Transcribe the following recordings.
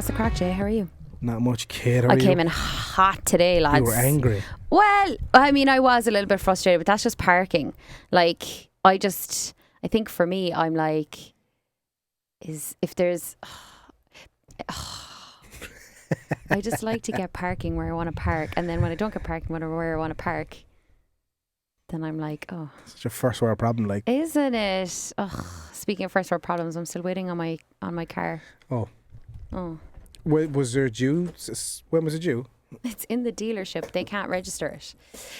What's the crack, Jay? How are you? Not much, kid. I came in hot today, lads. You were angry. Well, I mean, I was a little bit frustrated, but that's just parking. Like, I think for me, I'm like, if there's... I just like to get parking where I want to park. And then when I don't get parking where I want to park, then I'm like, oh. It's such a first world problem, like. Isn't it? Speaking of first world problems, I'm still waiting on my car. Oh. Oh. Was there due? When was it due? It's in the dealership. They can't register it.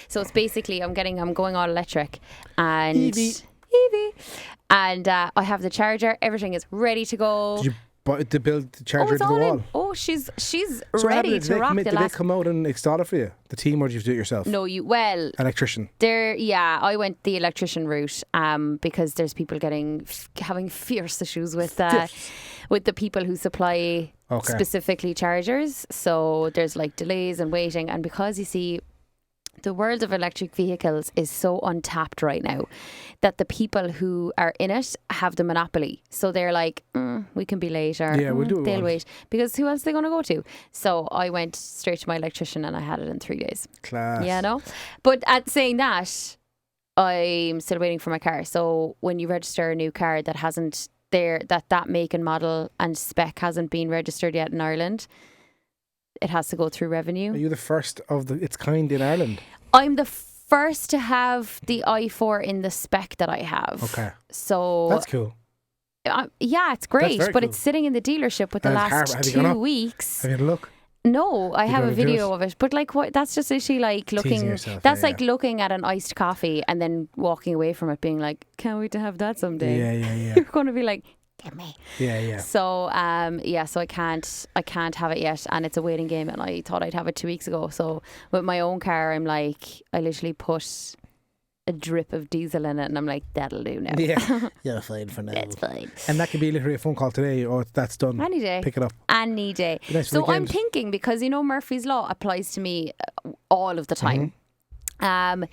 So it's basically, I'm going all electric. And EV. And I have the charger. Everything is ready to go. Did you build the charger into the wall? Oh, she's ready to rock the last... Did they come out and install it for you? The team, or did you do it yourself? No, electrician. I went the electrician route because there's people having fierce issues with the people who supply specifically chargers. So there's like delays and waiting, and because you see, the world of electric vehicles is so untapped right now that the people who are in it have the monopoly. So they're like, we can be late, or we'll do it. They'll wait, because who else are they going to go to? So I went straight to my electrician and I had it in 3 days. Class. Yeah, no. But at saying that, I'm still waiting for my car. So when you register a new car that hasn't that make and model and spec hasn't been registered yet in Ireland, it has to go through revenue. Are you the first of its kind in Ireland? I'm the first to have the i4 in the spec that I have. Okay. So that's cool. Yeah, it's great, but cool. It's sitting in the dealership with the last 2 weeks. Have you had a look? No, I have a video of it. But like, what? That's just literally like looking. Yourself, that's like looking at an iced coffee and then walking away from it, being like, "Can't wait to have that someday." Yeah. You're going to be like, "Get me." Yeah. So, so I can't have it yet, and it's a waiting game. And I thought I'd have it 2 weeks ago. So with my own car, I'm like, I literally put a drip of diesel in it, and I'm like, that'll do now. Yeah, you're fine for now. That's fine. And that could be literally a phone call today, or that's done. Any day. Pick it up. Any day. Nice so weekend. I'm thinking, because Murphy's Law applies to me all of the time. I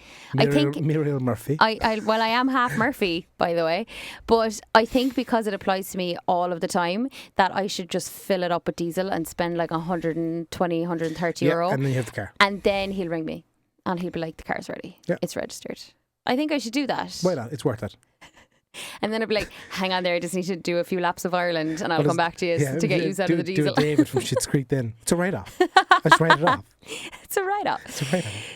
think Muriel Murphy. I am half Murphy, by the way, but I think because it applies to me all of the time, that I should just fill it up with diesel and spend like 120, 130 euro. And then you have the car. And then he'll ring me and he'll be like, the car's ready. Yeah. It's registered. I think I should do that. Why not? It's worth it. And then I'd be like, hang on there, I just need to do a few laps of Ireland and I'll come back to you to get you out of the diesel. Do a David from Schitt's Creek then. It's a write-off. Let's write it off. It's a write-off.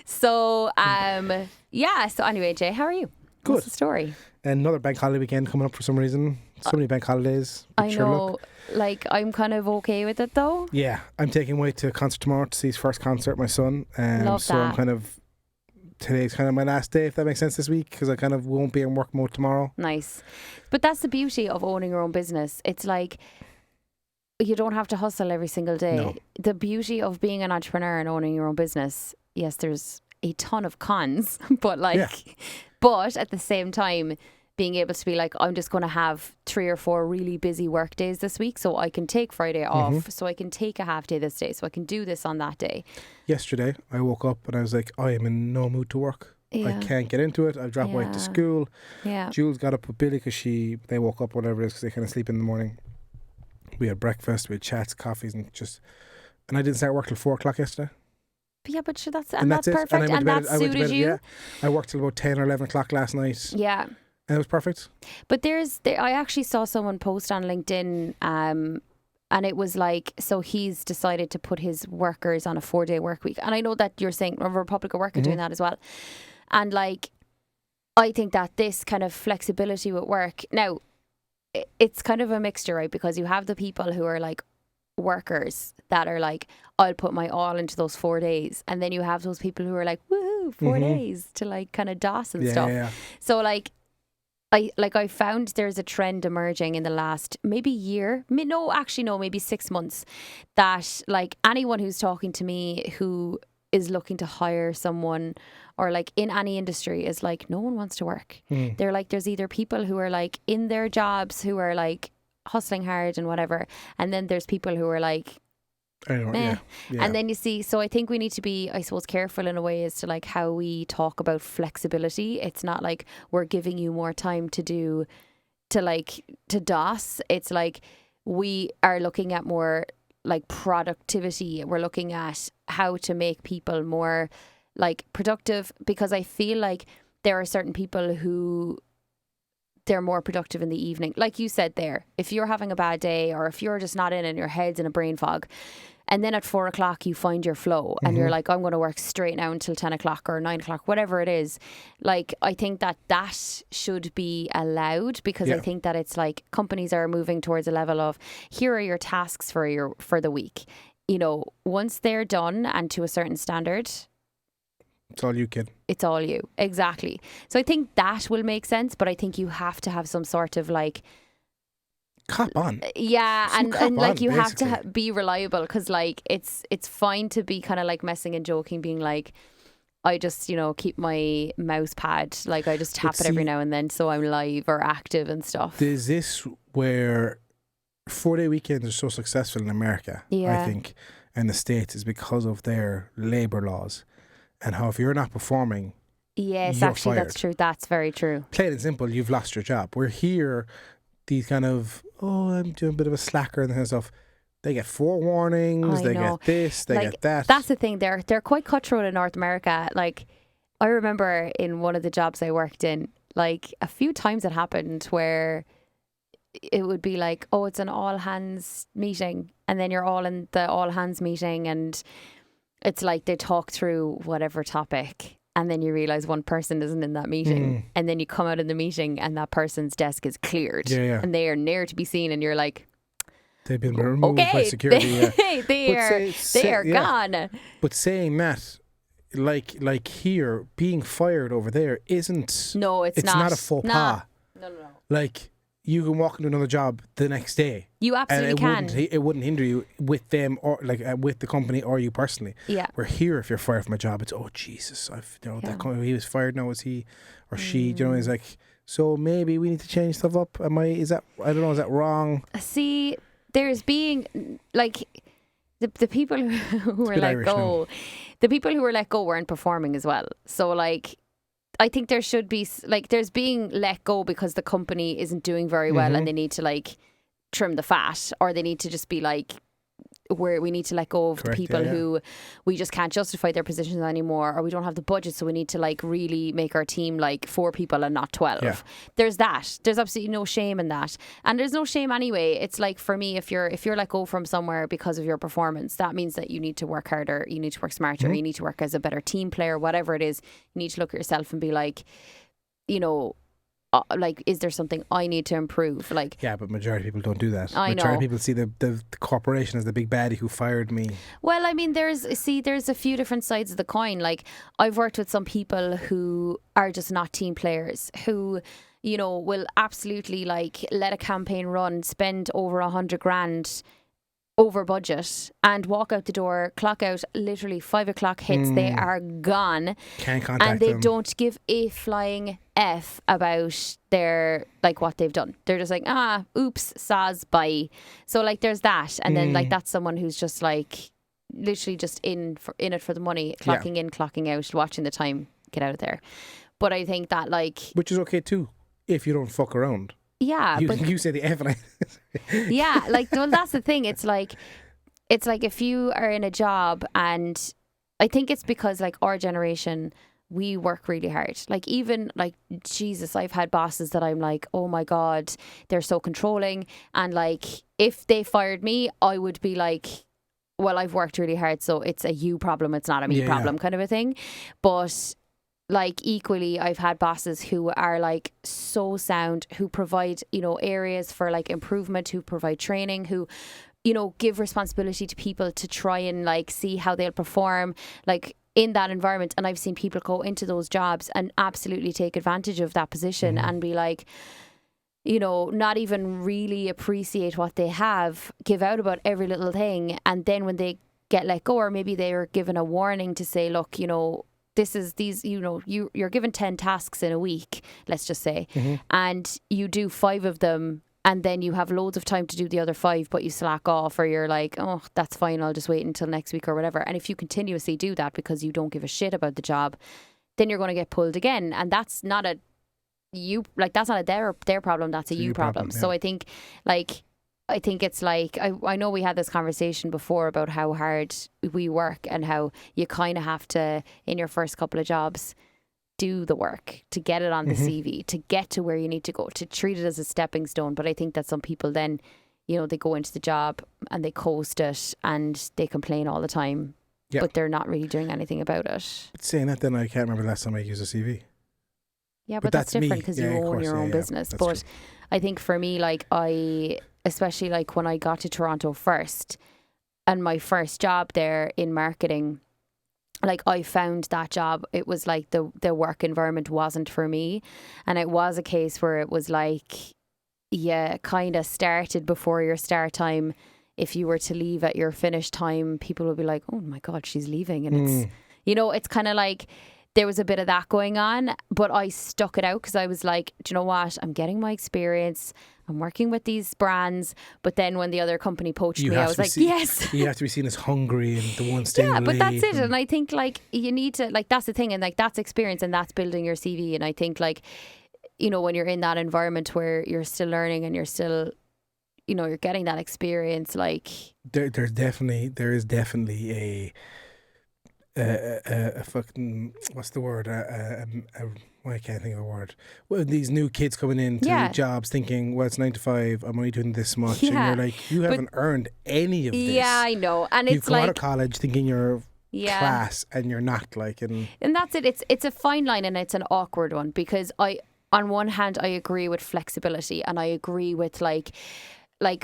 So, so anyway, Jay, how are you? Good. What's the story? Another bank holiday weekend coming up for some reason. So many bank holidays. I know. Like, I'm kind of okay with it though. Yeah. I'm taking Wade to a concert tomorrow to see his first concert, my son. Love so that. Today's kind of my last day, if that makes sense, this week, because I kind of won't be in work mode tomorrow. Nice. But that's the beauty of owning your own business. It's like, you don't have to hustle every single day. No. The beauty of being an entrepreneur and owning your own business, yes, there's a ton of cons, but but at the same time, being able to be like, I'm just going to have 3 or 4 really busy work days this week, so I can take Friday off, so I can take a half day this day, so I can do this on that day. Yesterday, I woke up and I was like, I am in no mood to work. Yeah. I can't get into it. I've dropped White to school. Yeah. Jules got up with Billy because they woke up, whatever it is, because they kind of sleep in the morning. We had breakfast, we had chats, coffees, and I didn't start work till 4 o'clock yesterday. Yeah, but sure, that's perfect, and that suited you. Yeah. I worked till about 10 or 11 o'clock last night. Yeah. And it was perfect. But I actually saw someone post on LinkedIn, and it was like, so he's decided to put his workers on a 4-day work week. And I know that you're saying Republic of Work are doing that as well. And like, I think that this kind of flexibility with work, now, it's kind of a mixture, right? Because you have the people who are like workers that are like, I'll put my all into those 4 days. And then you have those people who are like, woohoo, 4 days to like kind of DOS and stuff. Yeah. So like, I found there's a trend emerging in the last maybe year, maybe 6 months, that like anyone who's talking to me who is looking to hire someone or like in any industry is like, no one wants to work. They're like, there's either people who are like in their jobs who are like hustling hard and whatever, and then there's people who are like, Yeah. And then you see, so I think we need to be, I suppose, careful in a way as to like how we talk about flexibility. It's not like we're giving you more time to DOS. It's like we are looking at more like productivity. We're looking at how to make people more like productive, because I feel like there are certain people who they're more productive in the evening. Like you said there, if you're having a bad day or if you're just not in and your head's in a brain fog, and then at 4 o'clock you find your flow and you're like, I'm going to work straight now until 10 o'clock or 9 o'clock, whatever it is. Like, I think that should be allowed, because I think that it's like companies are moving towards a level of, here are your tasks for the week. You know, once they're done and to a certain standard, it's all you, kid. It's all you. Exactly. So I think that will make sense, but I think you have to have some sort of like, cop on. Yeah, and like you basically. have to be reliable, because like it's fine to be kind of like messing and joking, being like, I just, you know, keep my mouse pad, like I just tap it every now and then so I'm live or active and stuff. Is this where 4-day weekends are so successful in America, I think, and the States, is because of their labour laws, and how if you're not performing, yes, you're actually fired. That's true. That's very true. Plain and simple, you've lost your job. We're here, these kind of, I'm doing a bit of a slacker and that kind of stuff. They get 4 warnings, they get this, they get that. That's the thing. They're quite cutthroat in North America. Like, I remember in one of the jobs I worked in, like a few times it happened where it would be like, oh, it's an all hands meeting, and then you're all in the all hands meeting, and it's like they talk through whatever topic, and then you realise one person isn't in that meeting, and then you come out in the meeting and that person's desk is cleared, and they are near to be seen, and you're like, they've been removed by security. They are gone. But saying that, like here, being fired over there isn't. No, it's not. It's not a faux pas. No. Like, you can walk into another job the next day. You absolutely can. It wouldn't hinder you with them or like with the company or you personally. Yeah. We're here, if you're fired from a job, it's, oh Jesus, that company, he was fired. Now is he or she? Do you know? It's like, so maybe we need to change stuff up. I don't know. Is that wrong? See, there's being like the people who were let go. The people who were let go weren't performing as well. So like, I think there should be like, there's being let go because the company isn't doing very well and they need to like trim the fat, or they need to just be like, where we need to let go of the people who we just can't justify their positions anymore, or we don't have the budget, so we need to like really make our team like 4 people and not 12. There's that. There's absolutely no shame in that, and there's no shame anyway. It's like, for me, if you're let go from somewhere because of your performance, that means that you need to work harder, you need to work smarter, you need to work as a better team player, whatever it is. You need to look at yourself and be like, you know, like, is there something I need to improve? Like, yeah, but majority of people don't do that. I majority know. of people see the corporation as the big baddie who fired me. Well, I mean, there's a few different sides of the coin. Like, I've worked with some people who are just not team players, who, you know, will absolutely like let a campaign run, spend over 100 grand over budget, and walk out the door, clock out, literally 5 o'clock hits, they are gone. Can't contact and they them. don't give a flying F about their, like, what they've done. They're just like, oops, soz, bye. So like, there's that, and then like, that's someone who's just like literally just in it for the money, clocking in, clocking out, watching the time, get out of there. But I think that, like, which is okay too, if you don't fuck around. Yeah, you say the F and I. Yeah, like, well, that's the thing. It's like if you are in a job, and I think it's because like our generation, we work really hard. Like, even like, Jesus, I've had bosses that I'm like, oh my God, they're so controlling, and like, if they fired me, I would be like, well, I've worked really hard, so it's a you problem, it's not a me problem, kind of a thing. But like, equally, I've had bosses who are like so sound, who provide, you know, areas for like improvement, who provide training, who, you know, give responsibility to people to try and like see how they'll perform like in that environment. And I've seen people go into those jobs and absolutely take advantage of that position and be like, you know, not even really appreciate what they have, give out about every little thing. And then when they get let go, or maybe they are given a warning to say, look, you know, you're given 10 tasks in a week, let's just say, and you do 5 of them, and then you have loads of time to do the other 5, but you slack off, or you're like, oh, that's fine, I'll just wait until next week or whatever. And if you continuously do that because you don't give a shit about the job, then you're going to get pulled again, and that's not a their problem, that's a you problem. So I think, like, I think it's like, I know we had this conversation before about how hard we work and how you kind of have to, in your first couple of jobs, do the work to get it on the CV, to get to where you need to go, to treat it as a stepping stone. But I think that some people then, you know, they go into the job and they coast it and they complain all the time, but they're not really doing anything about it. But saying that, then I can't remember the last time I used a CV. Yeah, but that's different because you own your own business. But true. I think for me, like especially like when I got to Toronto first and my first job there in marketing, like I found that job, it was like the work environment wasn't for me. And it was a case where it was like, kind of started before your start time. If you were to leave at your finish time, people would be like, oh my God, she's leaving. And it's, you know, it's kind of like, there was a bit of that going on, but I stuck it out because I was like, do you know what? I'm getting my experience. I'm working with these brands. But then when the other company poached me, I was like, yes. You have to be seen as hungry and the one staying late. Yeah, but that's it. And I think like you need to, like, that's the thing. And like that's experience and that's building your CV. And I think like, you know, when you're in that environment where you're still learning and you're still, you know, you're getting that experience, like. There is definitely a fucking, what's the word? Well, I can't think of the word. Well, these new kids coming into jobs thinking, well, it's 9 to 5, I'm only doing this much. And you're like, you haven't earned any of this. Yeah, I know. And you it's come like, out of college thinking you're class and you're not, like. And that's it. It's a fine line and it's an awkward one because on one hand, I agree with flexibility and I agree with like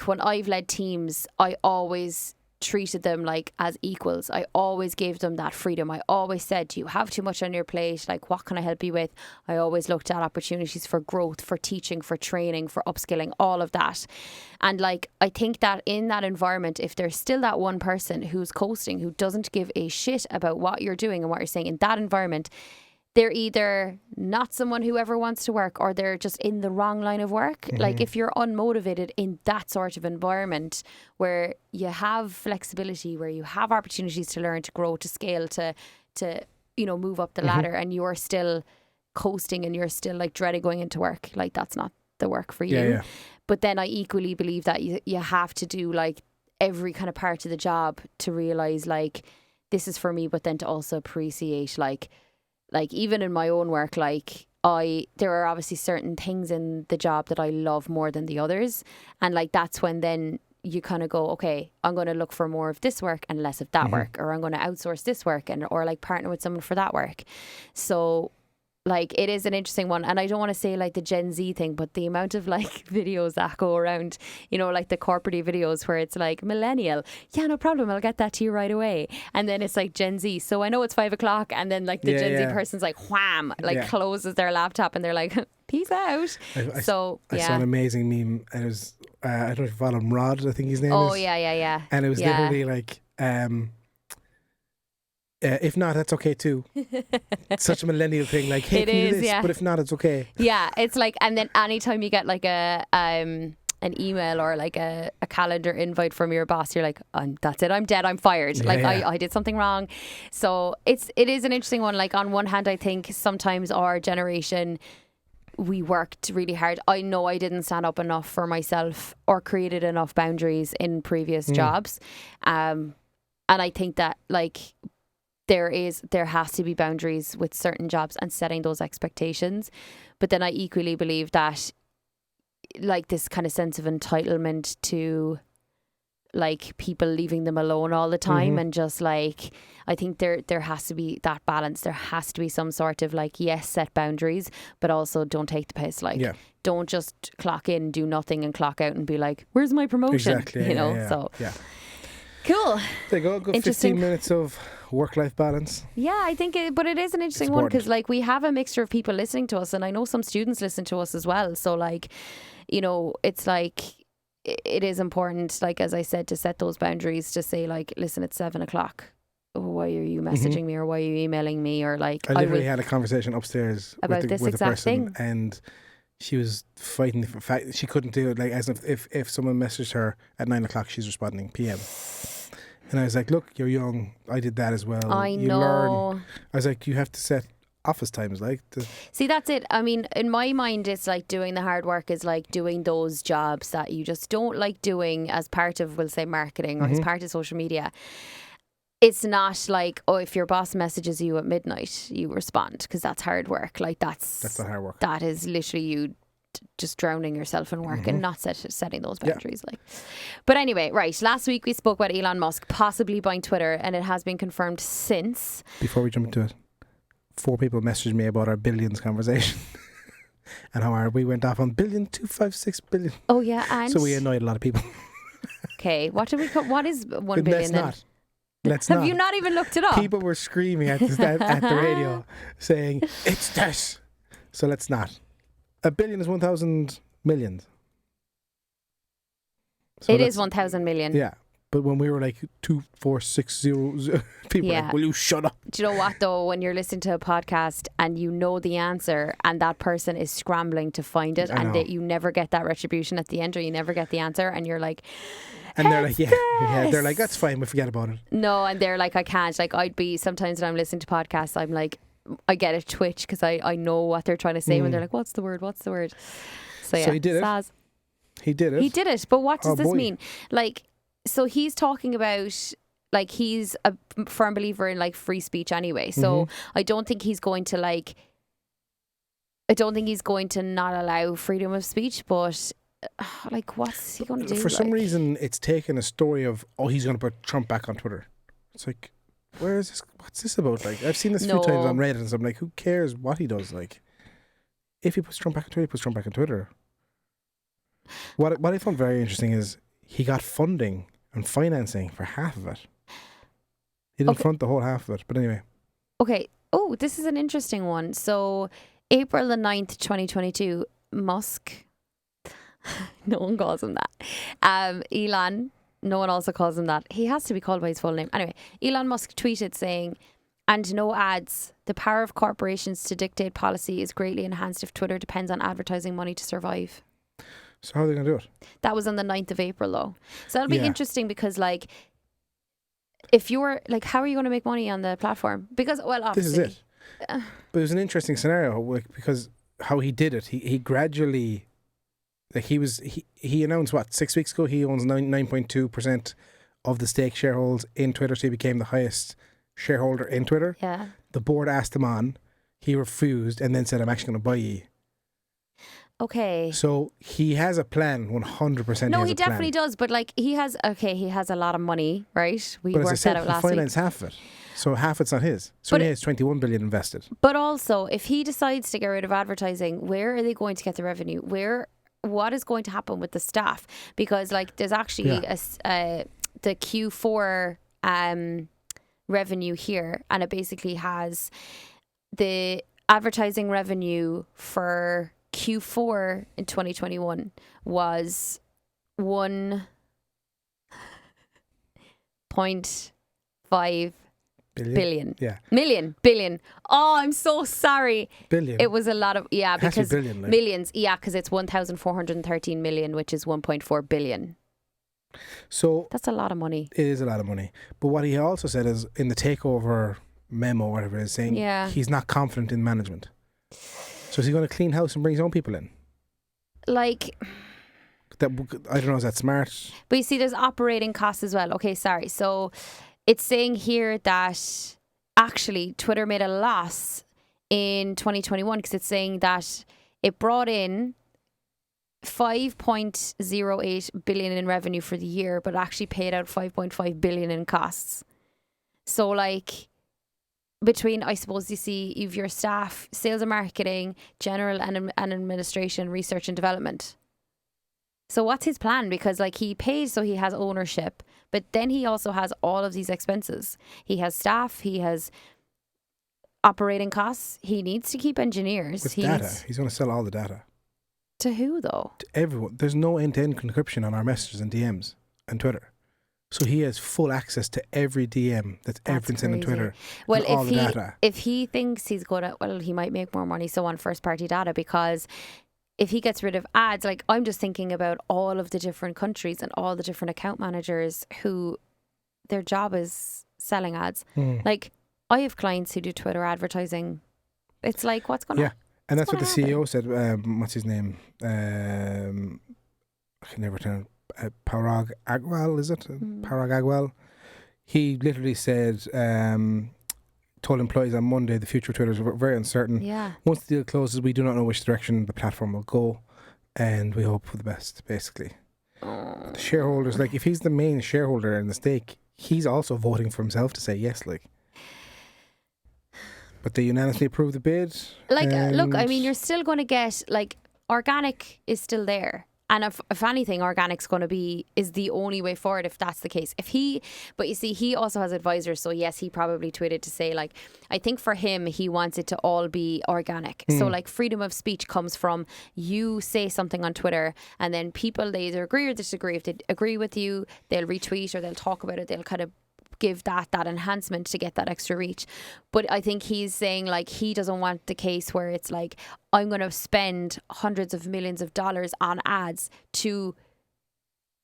when I've led teams, I always treated them like as equals. I always gave them that freedom. I always said, do you have too much on your plate? Like, what can I help you with? I always looked at opportunities for growth, for teaching, for training, for upskilling, all of that. And like, I think that in that environment, if there's still that one person who's coasting, who doesn't give a shit about what you're doing and what you're saying in that environment, they're either not someone who ever wants to work or they're just in the wrong line of work. Like if you're unmotivated in that sort of environment where you have flexibility, where you have opportunities to learn, to grow, to scale, to you know, move up the ladder and you're still coasting and you're still like dreading going into work, like that's not the work for you. Yeah. But then I equally believe that you have to do like every kind of part of the job to realise like this is for me, but then to also appreciate like even in my own work, like there are obviously certain things in the job that I love more than the others. And like, that's when then you kind of go, okay, I'm going to look for more of this work and less of that work, or I'm going to outsource this work or like partner with someone for that work. So like, it is an interesting one. And I don't want to say like the Gen Z thing, but the amount of like videos that go around, you know, like the corporate videos where it's like millennial, yeah, no problem, I'll get that to you right away. And then it's like Gen Z, so I know it's 5 o'clock, and then like the Gen Z person's like wham, like closes their laptop and they're like, peace out. I saw an amazing meme, and it was I don't know if you follow him, Rod, I think his name is. Oh yeah. And it was literally like if not, that's okay too. It's such a millennial thing. Like, hey, can you do this? But if not, it's okay. Yeah, it's like, and then anytime you get like an email or like a calendar invite from your boss, you're like, that's it, I'm dead, I'm fired. I did something wrong. So it is an interesting one. Like, on one hand, I think sometimes our generation, we worked really hard. I know I didn't stand up enough for myself or created enough boundaries in previous jobs. And I think that like there has to be boundaries with certain jobs and setting those expectations. But then I equally believe that like this kind of sense of entitlement to like people leaving them alone all the time and just like, I think there has to be that balance. There has to be some sort of like, yes, set boundaries, but also don't take the piss. Like, don't just clock in, do nothing and clock out and be like, where's my promotion? Exactly. You know, so cool. There you go. 15 minutes of work-life balance. Yeah, I think but it is an interesting one because like we have a mixture of people listening to us, and I know some students listen to us as well. So like, you know, it's like it is important, like as I said, to set those boundaries, to say like, listen, it's 7 o'clock. Why are you messaging me, or why are you emailing me, or like I literally had a conversation upstairs about this exact thing, and she was fighting the fact she couldn't do it. Like, as if someone messaged her at 9 o'clock, she's responding PM. And I was like, look, you're young. I did that as well. I know. Learn. I was like, you have to set office times. See, that's it. I mean, in my mind, it's like doing the hard work is like doing those jobs that you just don't like doing as part of, we'll say, marketing or as part of social media. It's not like, oh, if your boss messages you at midnight, you respond, because that's hard work. Like that's not hard work. That is literally you just drowning yourself in work and not setting those boundaries. But anyway, right. Last week we spoke about Elon Musk possibly buying Twitter, and it has been confirmed since. Before we jump into it, 4 people messaged me about our billions conversation. And how we went off on 256 billion. Oh yeah, and so we annoyed a lot of people. Okay, what did we? What is 1 billion? Let's Have not. you not even looked it up? People were screaming at the radio, saying it's this. So let's not. 1 billion is 1,000 millions. So it is 1,000 million. Yeah. But when we were like 24600, people were like, will you shut up? Do you know what though? When you're listening to a podcast and you know the answer and that person is scrambling to find it and you never get that retribution at the end, or you never get the answer, and you're like, and they're like, yeah, they're like, that's fine, we forget about it. No, and they're like, I can't. Like, I'd be, sometimes when I'm listening to podcasts, I'm like, I get a twitch because I know what they're trying to say when they're like, what's the word? So yeah, he did it. He did it. But what does this mean? Like, so he's talking about, like, he's a firm believer in like free speech anyway. So I don't think he's going to not allow freedom of speech, but like, what's he going to do? For some reason, it's taken a story of, he's going to put Trump back on Twitter. It's like, where is this? What's this about? Like, I've seen this a few times on Reddit, and so I'm like, who cares what he does? Like, if he puts Trump back on Twitter, he puts Trump back on Twitter. What I found very interesting is he got funding and financing for half of it. He didn't front the whole half of it, but anyway. Okay. Oh, this is an interesting one. So, April the 9th, 2022, Musk, no one calls him that. Elon, no one also calls him that. He has to be called by his full name. Anyway, Elon Musk tweeted saying, "And no ads. The power of corporations to dictate policy is greatly enhanced if Twitter depends on advertising money to survive." So how are they going to do it? That was on the 9th of April though. So that'll be interesting because, like, if you're like, how are you going to make money on the platform? Because, well, obviously. This is it. But it was an interesting scenario because how he did it. He gradually, like, he announced 6 weeks ago he owns 9.2% of the stake shareholders in Twitter, so he became the highest shareholder in Twitter. Yeah. The board asked him on. He refused and then said, "I'm actually going to buy you." Okay. So he has a plan, 100%. No, he definitely does. But like, he has a lot of money, right? We worked that out last week. He financed half of it. So half it's not his. So he has 21 billion invested. But also, if he decides to get rid of advertising, where are they going to get the revenue? What is going to happen with the staff? Because, like, there's actually the Q4 revenue here, and it basically has the advertising revenue for Q4 in 2021 was 1.5 billion. Yeah. Billion. Oh, I'm so sorry. Billion. It was a lot of, because billion, like. Millions. Yeah, because it's 1,413 million, which is 1.4 billion. So that's a lot of money. It is a lot of money. But what he also said is in the takeover memo, whatever it is, saying he's not confident in management. So is he going to clean house and bring his own people in? Like, that, I don't know, is that smart? But you see, there's operating costs as well. Okay, sorry. So it's saying here that actually Twitter made a loss in 2021 because it's saying that it brought in 5.08 billion in revenue for the year, but actually paid out 5.5 billion in costs. So, like, between, I suppose, you see, you've your staff, sales and marketing, general and administration, research and development. So what's his plan? Because, like, he pays, so he has ownership, but then he also has all of these expenses. He has staff, he has operating costs. He needs to keep engineers. With data. He's going to sell all the data. To who, though? To everyone. There's no end-to-end encryption on our messages and DMs and Twitter. So he has full access to every DM that's ever been sent on Twitter. Well, if he thinks he's going to, well, he might make more money on first-party data, because if he gets rid of ads, like, I'm just thinking about all of the different countries and all the different account managers who their job is selling ads. Like, I have clients who do Twitter advertising it's like, what's going on? Yeah, and that's what the happen? CEO said. What's his name? I can never tell. Parag Agrawal, is it? Parag Agrawal. He literally said, told employees on Monday, the future of Twitter is very uncertain. Yeah. Once the deal closes, we do not know which direction the platform will go, and we hope for the best, basically. The shareholders, like, if he's the main shareholder in the stake, he's also voting for himself to say yes, like. But they unanimously approved the bid. Like, look, I mean, you're still going to get, like, organic is still there. And if anything, organic's going to is the only way forward if that's the case. But you see, he also has advisors. So yes, he probably tweeted to say, like, I think for him, he wants it to all be organic. So like freedom of speech comes from you say something on Twitter and then people, they either agree or disagree. If they agree with you, they'll retweet or they'll talk about it. They'll kind of give that enhancement to get that extra reach. But I think he's saying, like, he doesn't want the case where it's like, I'm going to spend hundreds of millions of dollars on ads to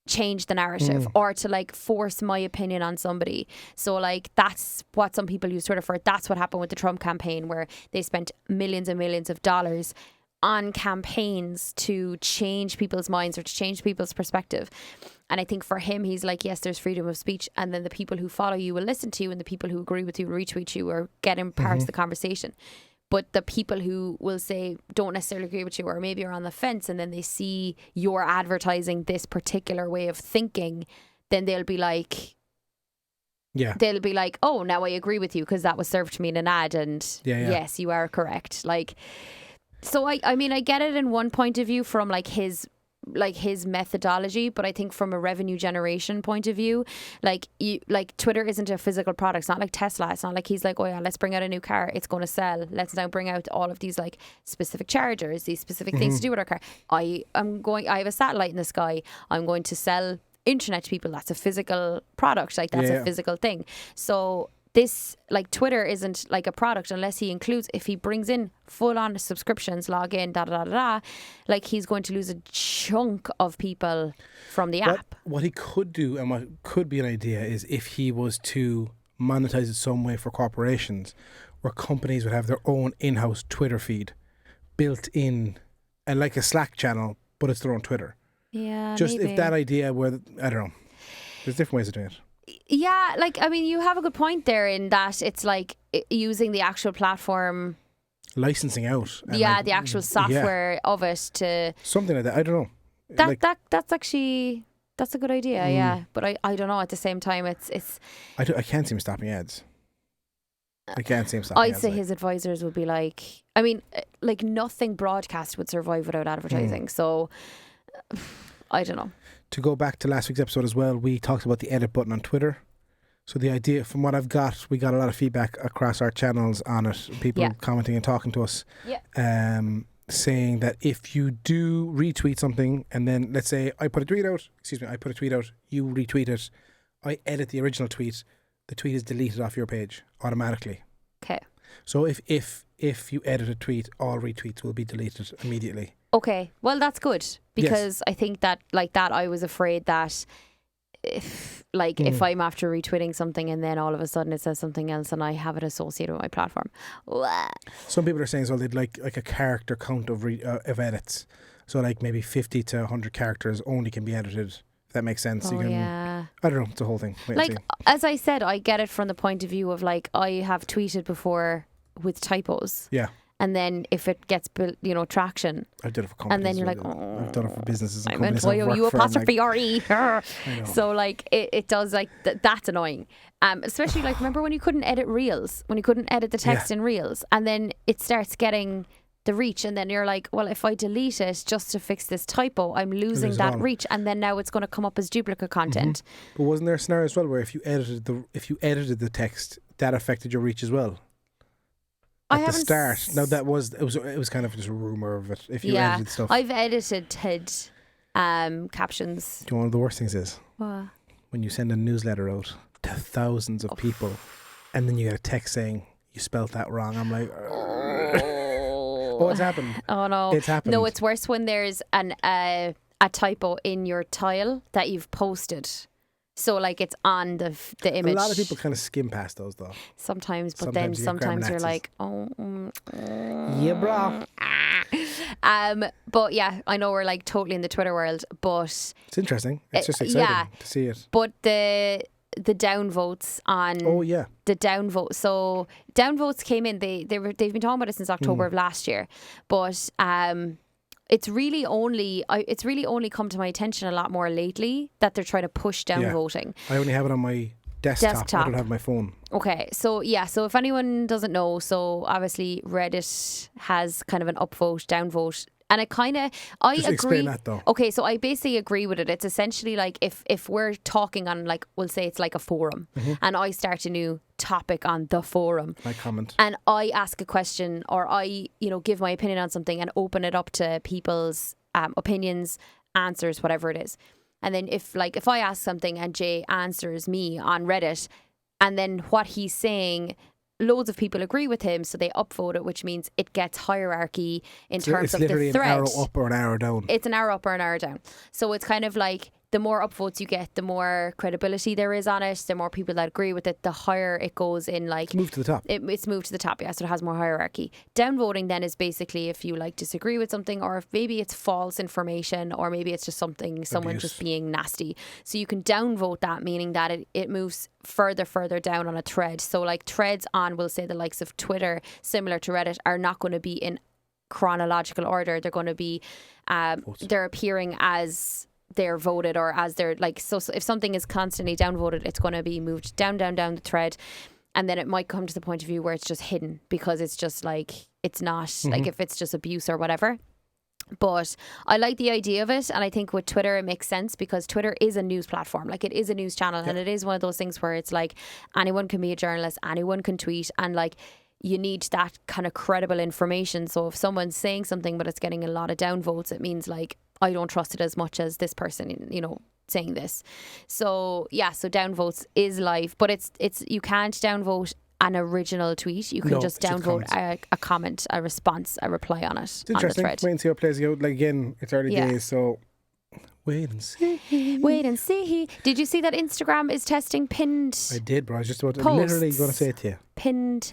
change the narrative or to, like, force my opinion on somebody. So, like, that's what some people use Twitter for. That's what happened with the Trump campaign, where they spent millions and millions of dollars on campaigns to change people's minds or to change people's perspective. And I think for him, he's like, yes, there's freedom of speech, and then the people who follow you will listen to you, and the people who agree with you will retweet you or get in parts of the conversation. But the people who will say don't necessarily agree with you, or maybe are on the fence, and then they see you're advertising this particular way of thinking, then they'll be like, oh, now I agree with you because that was served to me in an ad, and yes, you are correct. Like, so I mean, I get it in one point of view from like his methodology, but I think from a revenue generation point of view, like Twitter isn't a physical product. It's not like Tesla. It's not like he's like, oh yeah, let's bring out a new car, it's going to sell, let's now bring out all of these like specific chargers, these specific things to do with our car. I have a satellite in the sky, I'm going to sell internet to people. That's a physical product, like that's a physical thing. So this, like, Twitter isn't like a product unless he includes, if he brings in full on subscriptions, log in, like, he's going to lose a chunk of people from the app. What he could do, and what could be an idea, is if he was to monetize it some way for corporations, where companies would have their own in-house Twitter feed built in, and like a Slack channel, but it's their own Twitter. Yeah, just maybe. If that idea where, I don't know, there's different ways of doing it. Yeah, like, I mean, you have a good point there in that it's like using the actual platform, licensing out. Yeah, the actual software of it to something like that. I don't know. That's actually, that's a good idea. Yeah, but I don't know. At the same time, it's. I can't see him stopping ads. I can't see him stopping I'd ads. say his advisors would be like, I mean, like, nothing broadcast would survive without advertising. So I don't know. To go back to last week's episode as well, we talked about the edit button on Twitter. So the idea, from what I've got, we got a lot of feedback across our channels on it. People commenting and talking to us, saying that if you do retweet something, and then let's say I put a tweet out, you retweet it, I edit the original tweet, the tweet is deleted off your page automatically. Okay. So if you edit a tweet, all retweets will be deleted immediately. Okay, well, that's good, because I think that, like, that I was afraid that if I'm after retweeting something and then all of a sudden it says something else and I have it associated with my platform. Some people are saying as well they'd like a character count of edits. So like maybe 50 to 100 characters only can be edited, if that makes sense. I don't know, it's a whole thing. Like, as I said, I get it from the point of view of, like, I have tweeted before with typos. Yeah. And then if it gets, traction, I've done it for companies. And then you're like, oh, I've done it for businesses. And I meant you apostrophe RE. So, like, it does, like, that's annoying. Especially, like, remember when you couldn't edit reels, when you couldn't edit the text in reels, and then it starts getting the reach, and then you're like, well, if I delete it just to fix this typo, I'm losing that reach, and then now it's going to come up as duplicate content. But wasn't there a scenario as well where if you edited the text, that affected your reach as well? At the start. Now it was kind of just a rumour of it. If you edited stuff. I've edited captions. Do you know one of the worst things is? What? When you send a newsletter out to thousands of people, and then you get a text saying you spelt that wrong. I'm like, oh, it's happened. Oh no, it's happened. No, it's worse when there's a typo in your tile that you've posted. So like it's on the image. A lot of people kind of skim past those though. Sometimes, but Sometimes then you get sometimes you're Graham like, Yeah, bro. But yeah, I know we're like totally in the Twitter world, but It's interesting. It's just exciting to see it. But the downvotes on the downvote. So downvotes came in. They've been talking about it since October of last year, but it's really only come to my attention a lot more lately that they're trying to push down voting. I only have it on my desktop. I don't have my phone. Okay, so if anyone doesn't know, so obviously Reddit has kind of an upvote, downvote. And it kind of, I Just agree. Explain that though. Okay, so I basically agree with it. It's essentially like if we're talking on like, we'll say it's like a forum, and I start a new topic on the forum. I comment. And I ask a question, or I, give my opinion on something and open it up to people's opinions, answers, whatever it is. And then if I ask something and Jay answers me on Reddit, and then what he's saying, loads of people agree with him, so they upvote it, which means it gets hierarchy in terms of the thread. It's literally an arrow up or an arrow down. It's an arrow up or an arrow down. So it's kind of like the more upvotes you get, the more credibility there is on it, the more people that agree with it, the higher it goes in like... It's moved to the top. It's moved to the top, yeah, so it has more hierarchy. Downvoting then is basically if you like disagree with something, or if maybe it's false information, or maybe it's just someone just being nasty. So you can downvote that, meaning that it moves further down on a thread. So like threads on, we'll say the likes of Twitter, similar to Reddit, are not going to be in chronological order. They're going to be, they're appearing as they're voted, or as they're like, so if something is constantly downvoted, it's going to be moved down the thread, and then it might come to the point of view where it's just hidden because it's just like, it's not like if it's just abuse or whatever. But I like the idea of it, and I think with Twitter it makes sense because Twitter is a news platform, like it is a news channel, and it is one of those things where it's like anyone can be a journalist, anyone can tweet, and like you need that kind of credible information. So if someone's saying something but it's getting a lot of downvotes, it means like I don't trust it as much as this person, saying this. So so downvotes is live, but it's you can't downvote an original tweet. You can just downvote a comment, a response, a reply on it. It's interesting. Wait and see how it plays out. Like again, it's early days, so wait and see. Wait and see. Did you see that Instagram is testing pinned? I did, bro. I was just literally going to say it to you. Pinned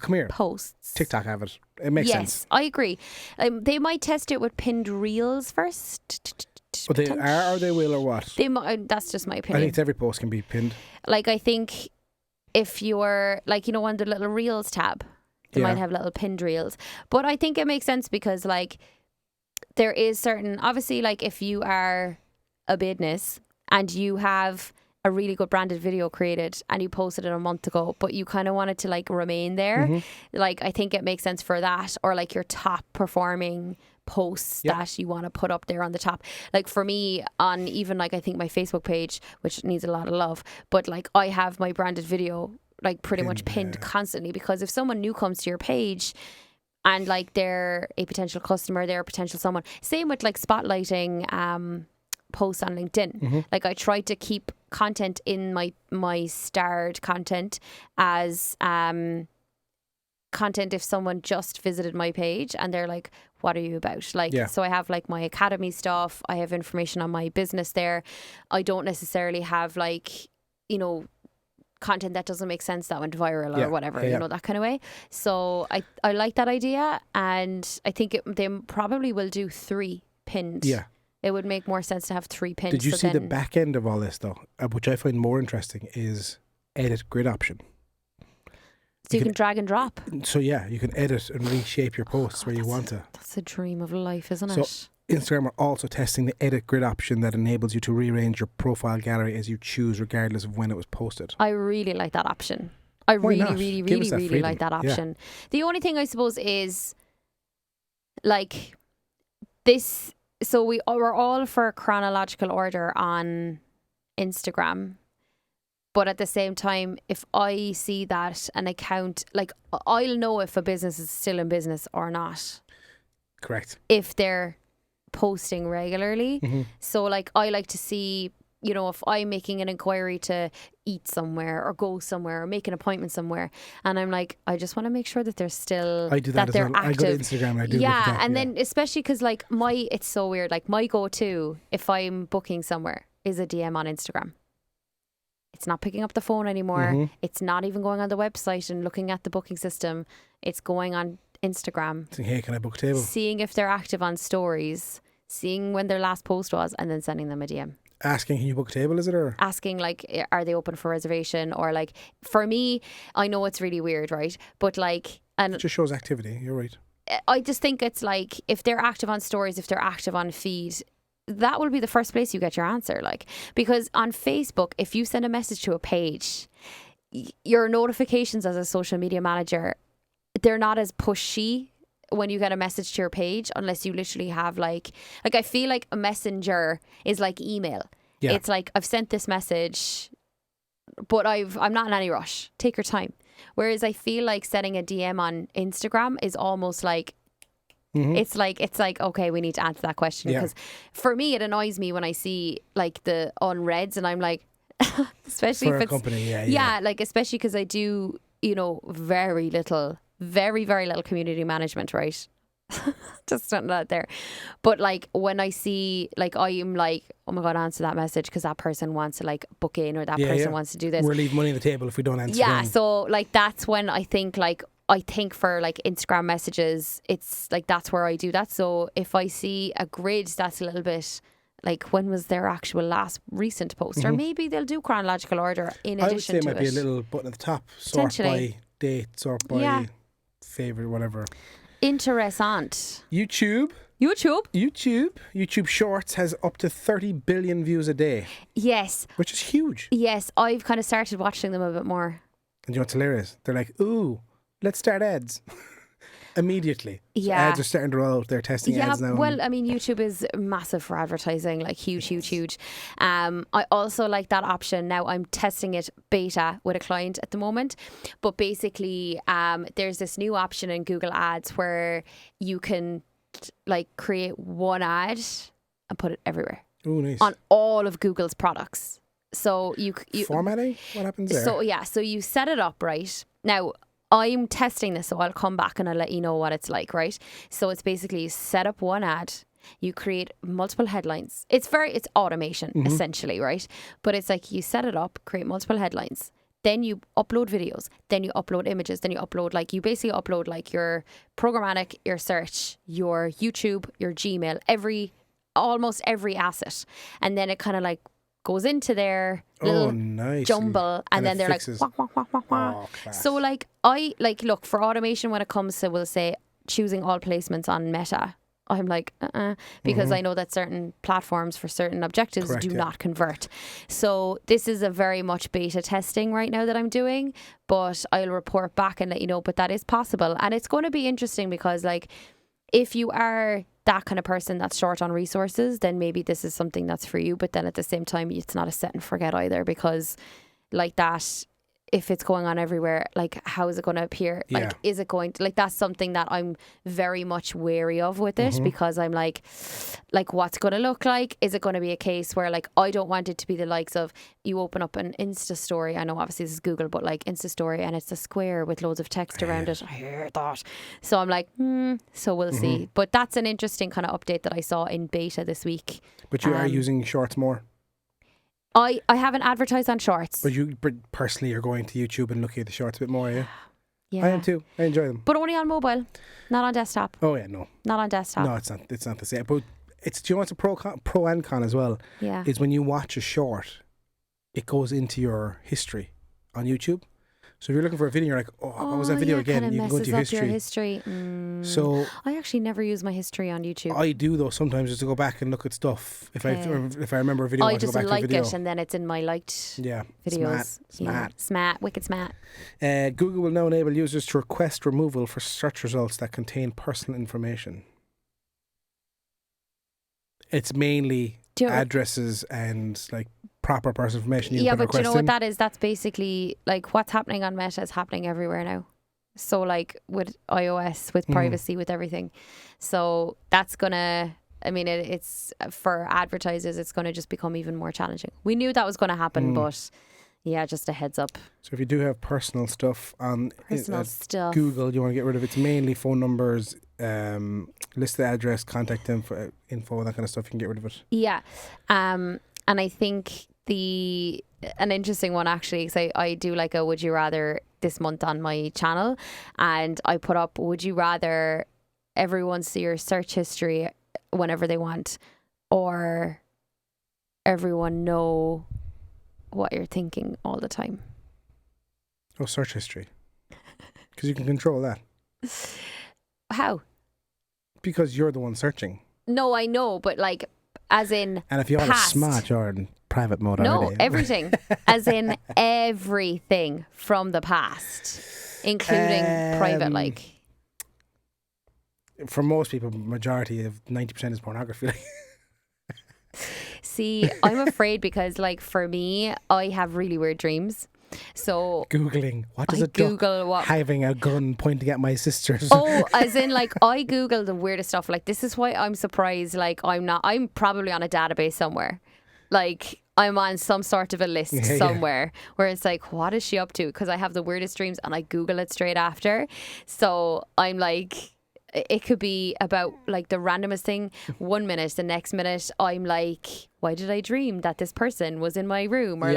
come here. Posts. TikTok have it. It makes sense. Yes, I agree. They might test it with pinned reels first. But they are, or they will, or what? They might, that's just my opinion. I think it's every post can be pinned. Like I think if you're like, on the little reels tab, they might have little pinned reels. But I think it makes sense because like there is certain, obviously, like if you are a business and you have a really good branded video created and you posted it a month ago, but you kind of want it to like remain there, like I think it makes sense for that, or like your top performing posts that you want to put up there on the top. Like for me, on even like I think my Facebook page, which needs a lot of love, but like I have my branded video like pretty much pinned constantly, because if someone new comes to your page and like they're a potential customer, they're a potential someone, same with like spotlighting posts on LinkedIn. Like I try to keep content in my starred content as content if someone just visited my page and they're like, what are you about? Like, so I have like my academy stuff, I have information on my business there. I don't necessarily have like, content that doesn't make sense that went viral or whatever, that kind of way. So I like that idea, and I think they probably will do 3 pinned. Yeah. It would make more sense to have 3 pins. Did you see the back end of all this though? Which I find more interesting is edit grid option. So you can drag and drop. So you can edit and reshape your posts where you want to. That's a dream of life, isn't so it? Instagram are also testing the edit grid option that enables you to rearrange your profile gallery as you choose, regardless of when it was posted. I really like that option. I really like that option. Yeah. The only thing I suppose is like this. So we're all for chronological order on Instagram. But at the same time, if I see that an account, like I'll know if a business is still in business or not. Correct. If they're posting regularly. So like I like to see, if I'm making an inquiry to eat somewhere or go somewhere or make an appointment somewhere, and I'm like, I just want to make sure that they're still, I do that they're well. active. I go to Instagram and I do then especially because like it's so weird, like my go-to if I'm booking somewhere is a DM on Instagram. It's not picking up the phone anymore. It's not even going on the website and looking at the booking system. It's going on Instagram. Saying, hey, can I book a table? Seeing if they're active on stories, seeing when their last post was, and then sending them a DM. Asking, can you book a table, is it? Or asking, like, are they open for reservation? Or, like, for me, I know it's really weird, right? But, like, and it just shows activity. You're right. I just think it's like, if they're active on stories, if they're active on feed, that will be the first place you get your answer. Like, because on Facebook, if you send a message to a page, your notifications as a social media manager, they're not as pushy when you get a message to your page, unless you literally have like I feel like a messenger is like email. Yeah. It's like, I've sent this message, but I'm not in any rush. Take your time. Whereas I feel like sending a DM on Instagram is almost like, it's like, okay, we need to answer that question. Because for me, it annoys me when I see like the unreads, and I'm like, especially for if a it's company, like, especially because I do, very little community management, right? Just something out there. But like, when I see, like, I'm like, oh my God, answer that message, because that person wants to like book in, or that person wants to do this. We're leaving money on the table if we don't answer. Yeah, so like, that's when I think for like Instagram messages, it's like, that's where I do that. So if I see a grid that's a little bit like, when was their actual last recent post, or maybe they'll do chronological order in addition to it. I would say it might be a little button at the top, sort by date, sort by favourite, whatever. Interessant. YouTube Shorts has up to 30 billion views a day. Yes. Which is huge. Yes, I've kind of started watching them a bit more. And you know what's hilarious? They're like, ooh, let's start ads. Immediately. So ads are starting to roll out. They're testing ads now. Well, I mean, YouTube is massive for advertising, like huge. I also like that option. Now I'm testing it beta with a client at the moment. But basically, there's this new option in Google Ads where you can like create one ad and put it everywhere. Oh, nice. On all of Google's products. So you formatting? What happens there? So you set it up, right? Now, I'm testing this, so I'll come back and I'll let you know what it's like, right? So it's basically, you set up one ad, you create multiple headlines. It's automation, essentially, right? But it's like, you set it up, create multiple headlines, then you upload videos, then you upload images, then you upload, like, you basically upload like your programmatic, your search, your YouTube, your Gmail, almost every asset. And then it kind of like goes into their little jumble, and then they're fixes. Like, wah, wah, wah, wah, wah. So like, I like, look, for automation, when it comes to, we'll say, choosing all placements on Meta, I'm like, because I know that certain platforms for certain objectives do not convert. So this is a very much beta testing right now that I'm doing, but I'll report back and let you know. But that is possible, and it's going to be interesting, because like, if you are that kind of person that's short on resources, then maybe this is something that's for you. But then at the same time, it's not a set and forget either, because like that, if it's going on everywhere, like, how is it going to appear? Like, is it going to, like, that's something that I'm very much wary of with it, because I'm like, what's going to look like? Is it going to be a case where, like, I don't want it to be the likes of, you open up an Insta story, I know obviously this is Google, but like Insta story, and it's a square with loads of text around it. I hear that. So I'm like, so we'll see. But that's an interesting kind of update that I saw in beta this week. But you are using Shorts more? I haven't advertised on Shorts. But you personally are going to YouTube and looking at the Shorts a bit more, yeah? Yeah. I am too. I enjoy them. But only on mobile, not on desktop. Oh yeah, no. Not on desktop. No, it's not the same. But do you know what's a pro and con as well? Yeah. Is when you watch a short, it goes into your history on YouTube. So if you're looking for a video, you're like, what was that video again? You can go into your history. So I actually never use my history on YouTube. I do though sometimes, just to go back and look at stuff. If I remember a video, I just like it, and then it's in my liked videos. Smart, wicked smart. Google will now enable users to request removal for search results that contain personal information. It's mainly addresses and like proper personal information. But you know what that is? That's basically like, what's happening on Meta is happening everywhere now. So like with iOS, with privacy, with everything. So that's gonna, I mean, it's for advertisers, it's gonna just become even more challenging. We knew that was gonna happen, but yeah, just a heads up. So if you do have personal stuff on Google, you want to get rid of it. It's mainly phone numbers, list the address, contact info, that kind of stuff. You can get rid of it. Yeah, and I think the an interesting one actually, because I do like a would you rather this month on my channel, and I put up, would you rather everyone see your search history whenever they want, or everyone know what you're thinking all the time? Oh, search history. Because you can control that. How? Because you're the one searching. No, I know, but like, as in and if you want past. a smart, you're in private mode No, already. everything. As in everything from the past, including private, like. For most people, majority of 90% is pornography. See, I'm afraid because, like, for me, I have really weird dreams. So Googling, what does I it Google what having a gun pointing at my sisters? Oh, as in, like, I Google the weirdest stuff. Like, this is why I'm surprised. Like, I'm probably on a database somewhere. Like, I'm on some sort of a list somewhere where it's like, what is she up to? Because I have the weirdest dreams and I Google it straight after. So I'm like, it could be about like the randomest thing. 1 minute, the next minute I'm like, why did I dream that this person was in my room? Or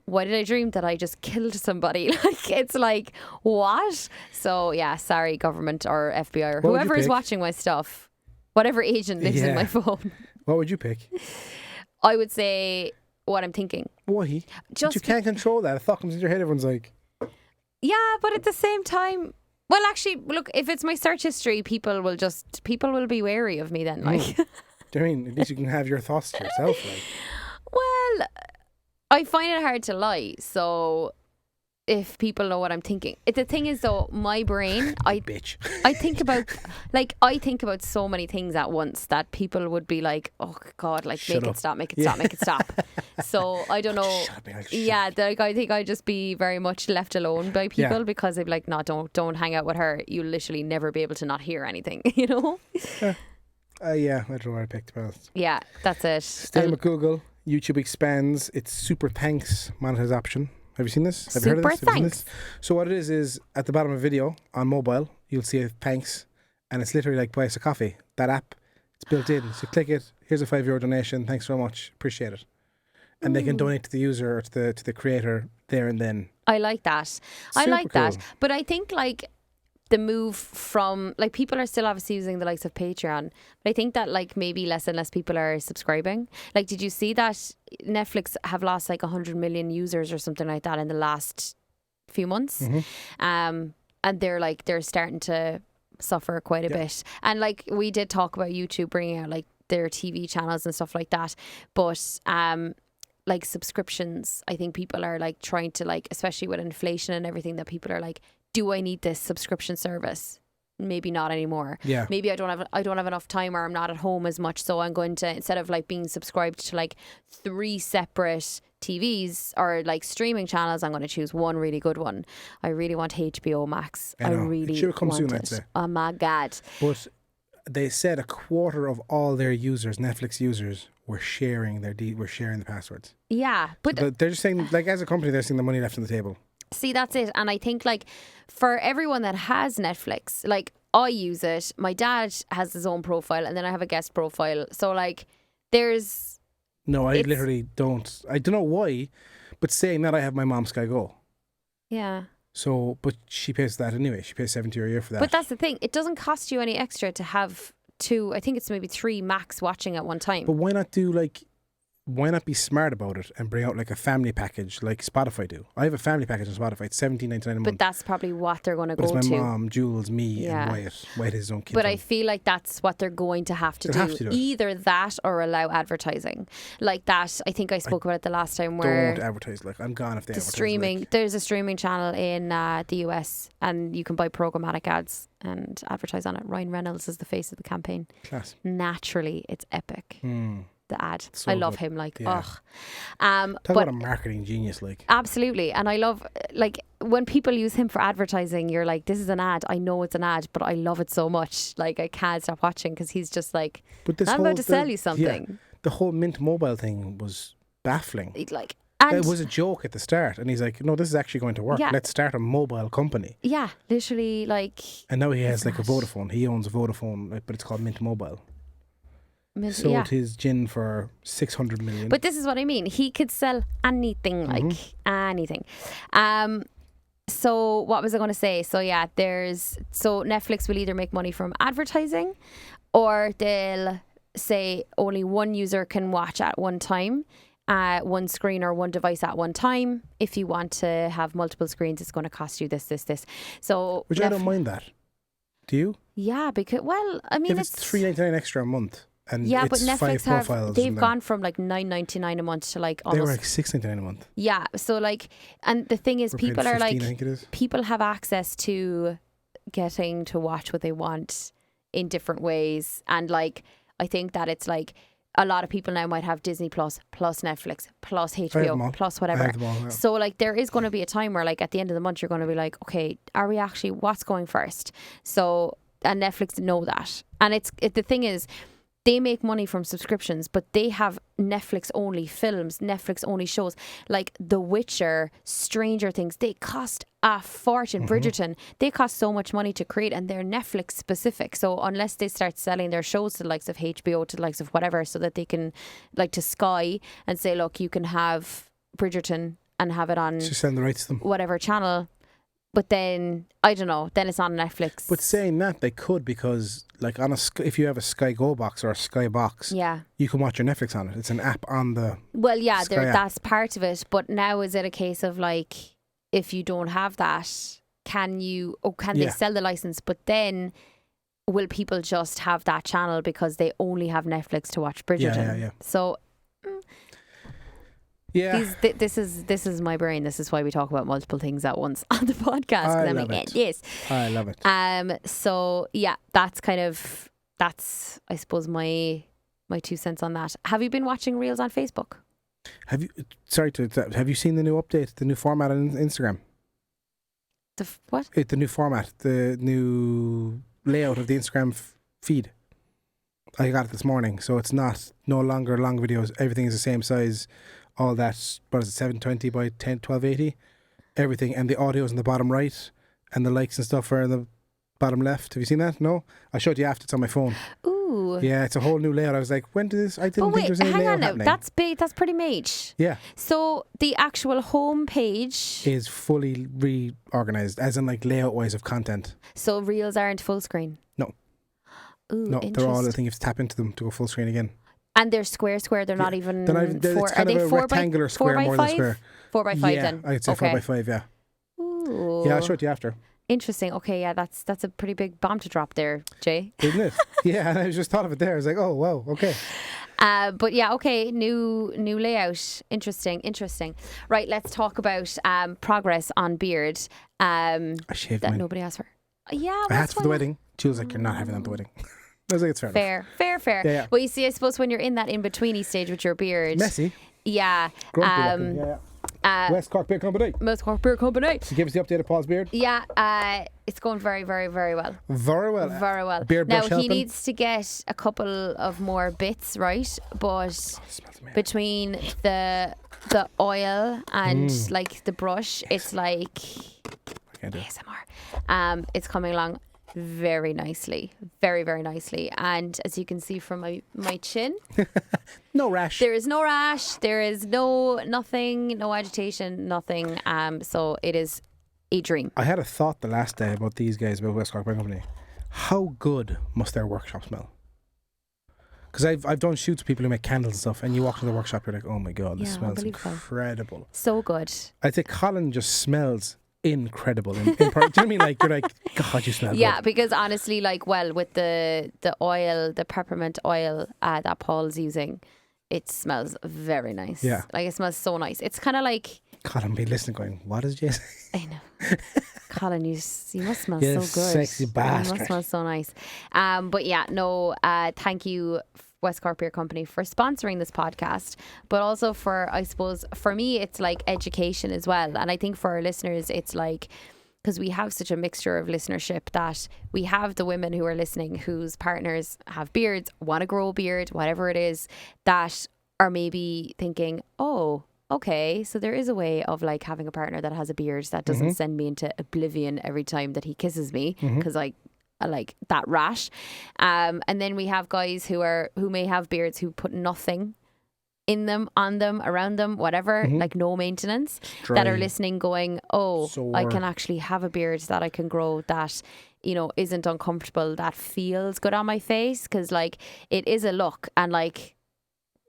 why did I dream that I just killed somebody? Like, it's like, what? So yeah, sorry government or FBI or whoever is watching my stuff, whatever agent lives in my phone. What would you pick? I would say what I'm thinking. Why? But you can't control that. A thought comes into your head, everyone's like, yeah, but at the same time, well, actually, look, if it's my search history, people will be wary of me then. Like, do you mean at least you can have your thoughts to yourself? Like, well, I find it hard to lie. So if people know what I'm thinking, the thing is though, my brain, I think about so many things at once that people would be like, oh God, like make it stop. So I don't know. Like, I think I'd just be very much left alone by people because they'd be like, no, don't hang out with her. You'll literally never be able to not hear anything, you know? I don't know what I picked, to be honest. Yeah, that's it. Stay with Google. YouTube expands its super thanks monetization option. Have you seen this? Have you heard of this? Thanks. So what it is at the bottom of a video on mobile, you'll see a thanks, and it's literally like buy us a coffee. That app, it's built in. So click it. Here's a €5 donation. Thanks so much. Appreciate it. And they can donate to the user or to the creator there and then. I like that. That. But I think like the move from, like, people are still obviously using the likes of Patreon, but I think that like maybe less and less people are subscribing. Like, did you see that Netflix have lost like 100 million users or something like that in the last few months? And they're starting to suffer quite a bit. And like, we did talk about YouTube bringing out like their TV channels and stuff like that, but like subscriptions, I think people are like trying to, like, especially with inflation and everything, that people are like, do I need this subscription service? Maybe not anymore. Yeah. Maybe I don't have enough time, or I'm not at home as much, so I'm going to, instead of like being subscribed to like 3 separate TVs or like streaming channels, I'm going to choose one really good one. I really want HBO Max. I really it should come want soon, it. I'd say. Oh my God. But they said 1/4 of all their users, Netflix users, were sharing the passwords. Yeah, but they're just saying, like, as a company, they're seeing the money left on the table. See, that's it. And I think like for everyone that has Netflix, like, I use it. My dad has his own profile, and then I have a guest profile. So like, there's... No, I literally don't. I don't know why, but saying that, I have my mom's Sky Go. Yeah. So, but she pays that anyway. She pays €70 a year for that. But that's the thing. It doesn't cost you any extra to have 2, I think it's maybe 3 max watching at one time. But why not be smart about it and bring out like a family package like Spotify do? I have a family package on Spotify. It's $17.99 a month. But that's probably what they're going to go to. But it's my mom, Jules, me, and Wyatt. Wyatt has his own kids. But I feel like that's what they're going to have to do. Either that or allow advertising. Like that, I think I spoke about it the last time, where... Don't advertise. Like, I'm gone if they advertise. Streaming. There's a streaming channel in the US, and you can buy programmatic ads and advertise on it. Ryan Reynolds is the face of the campaign. Class. Naturally, it's epic. The ad. So I love him, like, Talk about a marketing genius, like. Absolutely. And I love, like, when people use him for advertising, you're like, this is an ad. I know it's an ad, but I love it so much. Like, I can't stop watching, because he's just like, I'm about to sell you something. Yeah, the whole Mint Mobile thing was baffling. Like, it was a joke at the start, and he's like, no, this is actually going to work. Let's start a mobile company. Yeah, literally, like. And now he has like a Vodafone. He owns a Vodafone, but it's called Mint Mobile. sold his gin for 600 million. But this is what I mean. He could sell anything, like anything. So what was I going to say? So yeah, so Netflix will either make money from advertising, or they'll say only one user can watch at one time, one screen or one device at one time. If you want to have multiple screens, it's going to cost you this. So which I don't mind that. Do you? Yeah, because I mean, if it's $3.99 extra a month. And yeah, it's but Netflix they've gone from like $9.99 a month to like almost. They were like $6.99 a month. Yeah, so like, and the thing is, people are 15, like, people have access to getting to watch what they want in different ways, and like, I think that it's like a lot of people now might have Disney Plus Netflix plus HBO plus whatever. Yeah. So like, there is going to be a time where like at the end of the month you're going to be like, okay, are we actually, what's going first? So, and Netflix know that, and the thing is, they make money from subscriptions, but they have Netflix only films, Netflix only shows like The Witcher, Stranger Things. They cost a fortune. Bridgerton, they cost so much money to create, and they're Netflix specific. So unless they start selling their shows to the likes of HBO, to the likes of whatever, so that they can, like, to Sky and say, look, you can have Bridgerton and have it on, just send the rights to them, whatever channel. But then, I don't know, then it's on Netflix. But saying that, they could, because like if you have a Sky Go box or a Sky box, yeah, you can watch your Netflix on it. It's an app on the Sky app. That's part of it. But now is it a case of like, if you don't have that, can they sell the license? But then will people just have that channel because they only have Netflix to watch Bridgerton? Yeah. So... yeah, this is my brain. This is why we talk about multiple things at once on the podcast. I love it. Yes, I love it. So yeah, that's I suppose my 2 cents on that. Have you been watching Reels on Facebook? Have you seen the new update, the new format on Instagram? What? The new format, the new layout of the Instagram feed. I got it this morning, so it's no longer long videos. Everything is the same size. All that, what is it, 720 by 1280? Everything. And the audio's in the bottom right, and the likes and stuff are in the bottom left. Have you seen that? No? I showed you after. It's on my phone. Ooh. Yeah, it's a whole new layout. I was like, when did this? I didn't think there was any layout happening. That's big. That's pretty major. Yeah. So the actual home page is fully reorganized, as in like layout-wise of content. So Reels aren't full screen? No. Ooh, no, they're all, I think you have to tap into them to go full screen again. And they're square. They're not even. It's kind of a rectangular square more than square. 4x5 then. I'd say 4x5. Yeah. Ooh. Yeah, I'll show it to you after. Interesting. Okay, yeah, that's a pretty big bomb to drop there, Jay. Isn't it? Yeah, and I just thought of it there. I was like, oh wow, okay. But yeah, okay, new layout. Interesting. Right, let's talk about progress on beard. I shaved that mine. Nobody asked for. Yeah, I had for the wedding. She was like, "You're not having that at the wedding." I was like, it's fair. Fair. Yeah. Well, you see, I suppose when you're in that in-betweeny stage with your beard... Messy. Yeah. Grumpy looking. West Cork Beer Company. West Cork Beer Company. So give us the update of Paul's beard. Yeah, it's going very, very, very well. Very well. Beard brush now, he needs to get a couple of more bits, right? But between the oil and like the brush, it's like ASMR. It's coming along very nicely, very, very nicely. And as you can see from my chin, no rash. There is no rash. There is nothing, no agitation, nothing. So it is a dream. I had a thought the last day about these guys, about West Cork Beer Company. How good must their workshop smell? Because I've done shoots with people who make candles and stuff, and you walk into the workshop, you're like, oh my god, this smells incredible. So good. I'd say Colin just smells incredible. Do you know what I mean? Like, you're like, God, you smell good. Because honestly, like, well, with the oil, the peppermint oil that Paul's using, it smells very nice. Yeah. Like, it smells so nice. It's kind of like... Colin be listening going, what is Jason? I know. Colin, you must smell so good. Sexy bastard. You must smell so nice. But yeah, no, thank you, West Cork Beer Company, for sponsoring this podcast, but also for, I suppose, for me, it's like education as well. And I think for our listeners, it's like, because we have such a mixture of listenership, that we have the women who are listening whose partners have beards, want to grow a beard, whatever it is, that are maybe thinking, oh, okay, so there is a way of like having a partner that has a beard that doesn't send me into oblivion every time that he kisses me, because like that rash. And then we have guys who may have beards who put nothing in them, on them, around them, whatever, like no maintenance, that are listening going, I can actually have a beard that I can grow that, you know, isn't uncomfortable, that feels good on my face, because like it is a look, and like,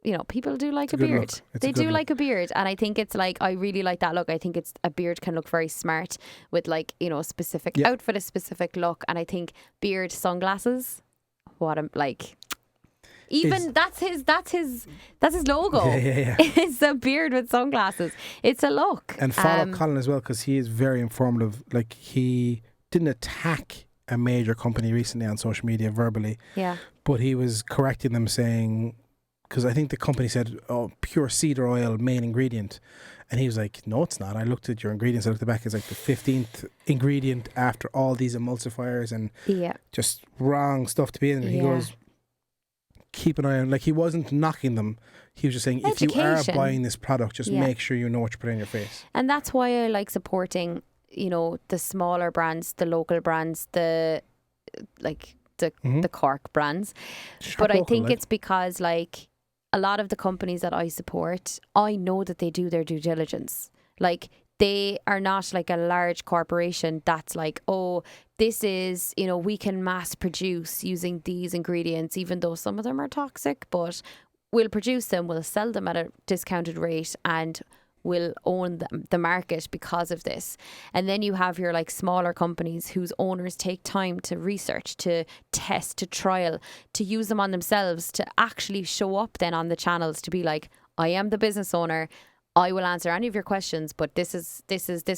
you know, people do like a beard. They do like a beard, and I think it's like, I really like that look. I think a beard can look very smart with like, you know, a specific outfit, a specific look, and I think beard, sunglasses, even that's his logo. Yeah. It's a beard with sunglasses. It's a look. And follow Colin as well, because he is very informative. Like, he didn't attack a major company recently on social media verbally. Yeah. But he was correcting them, saying, because I think the company said, pure cedar oil main ingredient. And he was like, no, it's not. I looked at your ingredients. I looked at the back. It's like the 15th ingredient after all these emulsifiers and just wrong stuff to be in. And he goes, keep an eye on, like, he wasn't knocking them. He was just saying, if you are buying this product, just make sure you know what you put in your face. And that's why I like supporting, you know, the smaller brands, the local brands, the Cork brands. But I think it's because, like, a lot of the companies that I support, I know that they do their due diligence. Like, they are not like a large corporation that's like, this is, you know, we can mass produce using these ingredients, even though some of them are toxic, but we'll produce them, we'll sell them at a discounted rate, and will own the market because of this. And then you have your like smaller companies whose owners take time to research, to test, to trial, to use them on themselves, to actually show up then on the channels to be like, I am the business owner, I will answer any of your questions, but this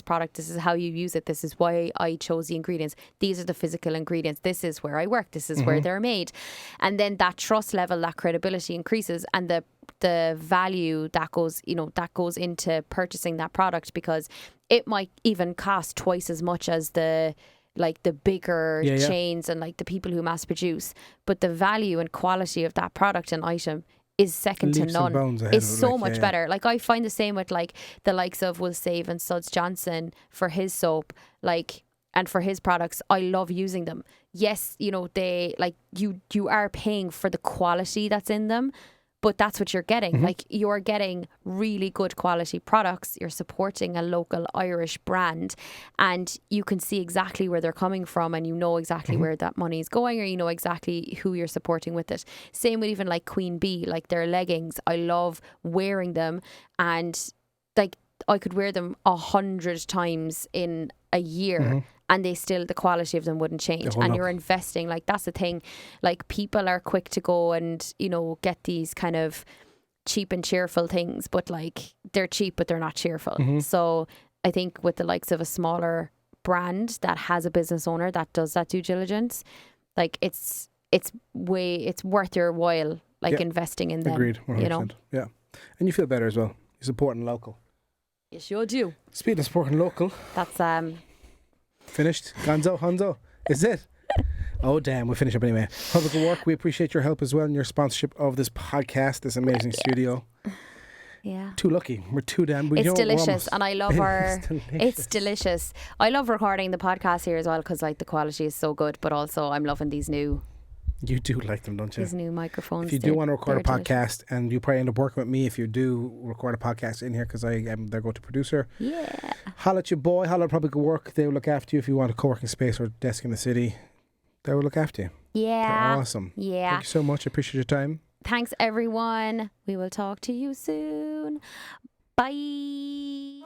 product, this is how you use it, this is why I chose the ingredients, these are the physical ingredients, this is where I work, this is where they're made. And then that trust level, that credibility increases, and the value that goes into purchasing that product, because it might even cost twice as much as the bigger chains and like the people who mass produce, but the value and quality of that product and item is second to none. It's so much better. Like, I find the same with like the likes of Will Save and Suds Johnson for his soap, like, and for his products. I love using them. Yes, you know, they like you are paying for the quality that's in them, but that's what you're getting. Like, you're getting really good quality products. You're supporting a local Irish brand, and you can see exactly where they're coming from, and you know exactly where that money is going, or you know exactly who you're supporting with it. Same with even like Queen Bee, like their leggings. I love wearing them, and like I could wear them 100 times in a year. And the quality of them wouldn't change. And you're investing, like, that's the thing. Like, people are quick to go and, you know, get these kind of cheap and cheerful things, but like, they're cheap, but they're not cheerful. So I think with the likes of a smaller brand that has a business owner that does that due diligence, like, it's worth your while, like, investing in them. Agreed, 100%. You know? Yeah. And you feel better as well. You're supporting local. Yes, you do. Speaking of supporting local. That's finished. Gonzo, Honzo. Is it? Oh, damn. We'll finish up anyway. Public Work, we appreciate your help as well and your sponsorship of this podcast, this amazing studio. Yeah. Too lucky. We're too damn... It's delicious. And I love It's delicious. I love recording the podcast here as well, because like the quality is so good, but also I'm loving these new... You do like them, don't you? These new microphones. If you do want to record a podcast, and you probably end up working with me if you do record a podcast in here, because I am their go-to producer. Yeah. Holla at your boy. Holla at Public Work. They will look after you if you want a co-working space or desk in the city. They will look after you. Yeah. They're awesome. Yeah. Thank you so much. I appreciate your time. Thanks, everyone. We will talk to you soon. Bye.